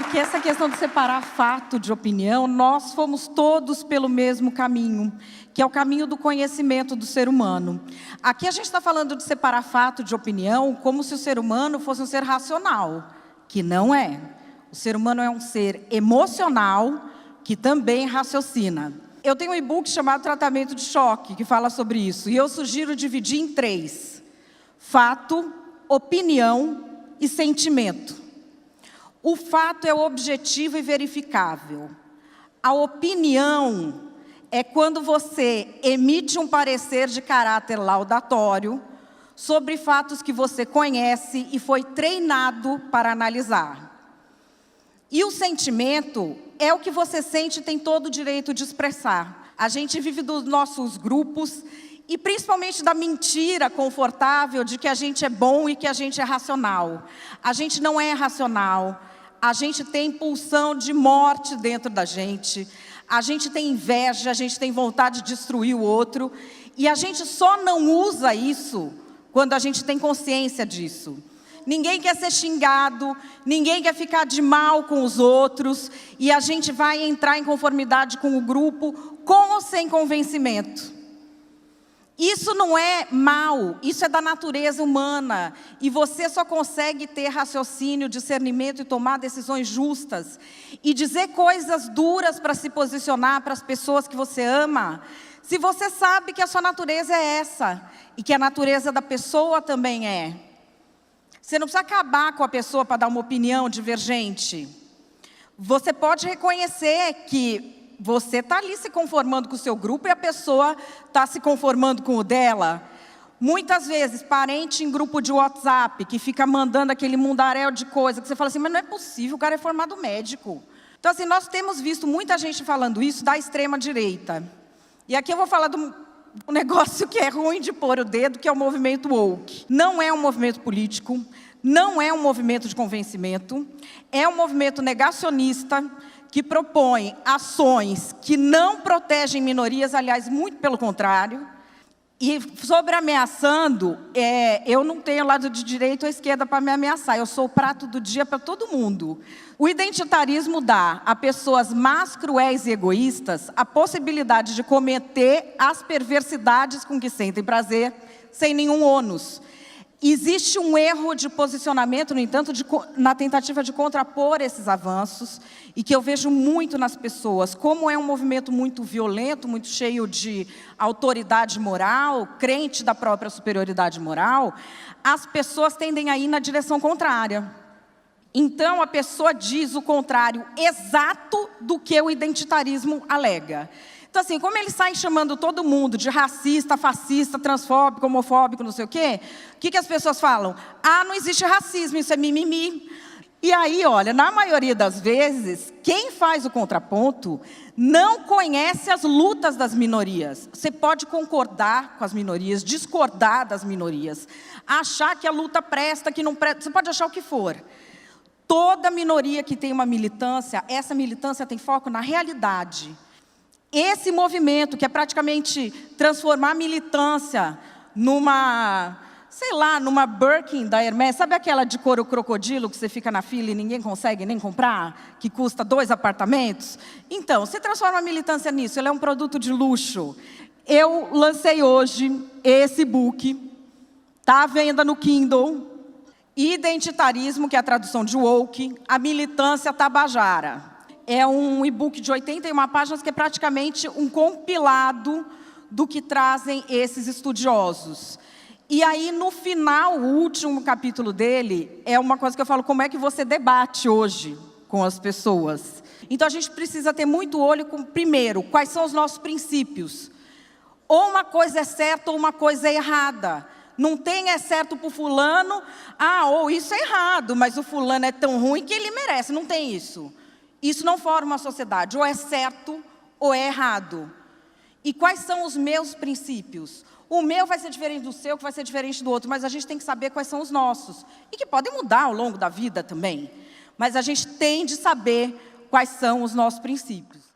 porque essa questão de separar fato de opinião, nós fomos todos pelo mesmo caminho, que é o caminho do conhecimento do ser humano. Aqui a gente está falando de separar fato de opinião como se o ser humano fosse um ser racional, que não é. O ser humano é um ser emocional, que também raciocina. Eu tenho um e-book chamado Tratamento de Choque, que fala sobre isso, e eu sugiro dividir em 3. Fato, opinião e sentimento. O fato é objetivo e verificável. A opinião é quando você emite um parecer de caráter laudatório sobre fatos que você conhece e foi treinado para analisar. E o sentimento é o que você sente e tem todo o direito de expressar. A gente vive dos nossos grupos e principalmente da mentira confortável de que a gente é bom e que a gente é racional. A gente não é racional. A gente tem pulsão de morte dentro da gente. A gente tem inveja, a gente tem vontade de destruir o outro. E a gente só não usa isso quando a gente tem consciência disso. Ninguém quer ser xingado, ninguém quer ficar de mal com os outros. E a gente vai entrar em conformidade com o grupo, com ou sem convencimento. Isso não é mal, isso é da natureza humana. E você só consegue ter raciocínio, discernimento e tomar decisões justas. E dizer coisas duras para se posicionar para as pessoas que você ama, se você sabe que a sua natureza é essa. E que a natureza da pessoa também é. Você não precisa acabar com a pessoa para dar uma opinião divergente. Você pode reconhecer que você está ali se conformando com o seu grupo e a pessoa está se conformando com o dela. Muitas vezes, parente em grupo de WhatsApp, que fica mandando aquele mundaréu de coisa, que você fala assim, mas não é possível, o cara é formado médico. Então, assim, nós temos visto muita gente falando isso da extrema-direita. E aqui eu vou falar do negócio que é ruim de pôr o dedo, que é o movimento woke. Não é um movimento político, não é um movimento de convencimento, é um movimento negacionista, que propõe ações que não protegem minorias, aliás, muito pelo contrário. E sobre ameaçando, eu não tenho lado de direita ou esquerda para me ameaçar, eu sou o prato do dia para todo mundo. O identitarismo dá a pessoas más, cruéis e egoístas a possibilidade de cometer as perversidades com que sentem prazer, sem nenhum ônus. Existe um erro de posicionamento, no entanto, na tentativa de contrapor esses avanços, e que eu vejo muito nas pessoas. Como é um movimento muito violento, muito cheio de autoridade moral, crente da própria superioridade moral, as pessoas tendem a ir na direção contrária. Então, a pessoa diz o contrário exato do que o identitarismo alega. Então, assim, como eles saem chamando todo mundo de racista, fascista, transfóbico, homofóbico, não sei o quê, o que as pessoas falam? Ah, não existe racismo, isso é mimimi. E aí, olha, na maioria das vezes, quem faz o contraponto não conhece as lutas das minorias. Você pode concordar com as minorias, discordar das minorias, achar que a luta presta, que não presta, você pode achar o que for. Toda minoria que tem uma militância, essa militância tem foco na realidade. Esse movimento, que é praticamente transformar a militância numa, sei lá, numa Birkin da Hermès, sabe aquela de couro crocodilo que você fica na fila e ninguém consegue nem comprar, que custa 2 apartamentos? Então, você transforma a militância nisso, ele é um produto de luxo. Eu lancei hoje esse book, está à venda no Kindle, Identitarismo, que é a tradução de woke, a militância tabajara. É um e-book de 81 páginas que é praticamente um compilado do que trazem esses estudiosos. E aí, no final, o último capítulo dele é uma coisa que eu falo, como é que você debate hoje com as pessoas. Então, a gente precisa ter muito olho com, primeiro, quais são os nossos princípios. Ou uma coisa é certa ou uma coisa é errada. Não tem é certo para o fulano, ou isso é errado, mas o fulano é tão ruim que ele merece. Não tem isso. Isso não forma uma sociedade, ou é certo ou é errado. E quais são os meus princípios? O meu vai ser diferente do seu, que vai ser diferente do outro, mas a gente tem que saber quais são os nossos. E que podem mudar ao longo da vida também. Mas a gente tem de saber quais são os nossos princípios.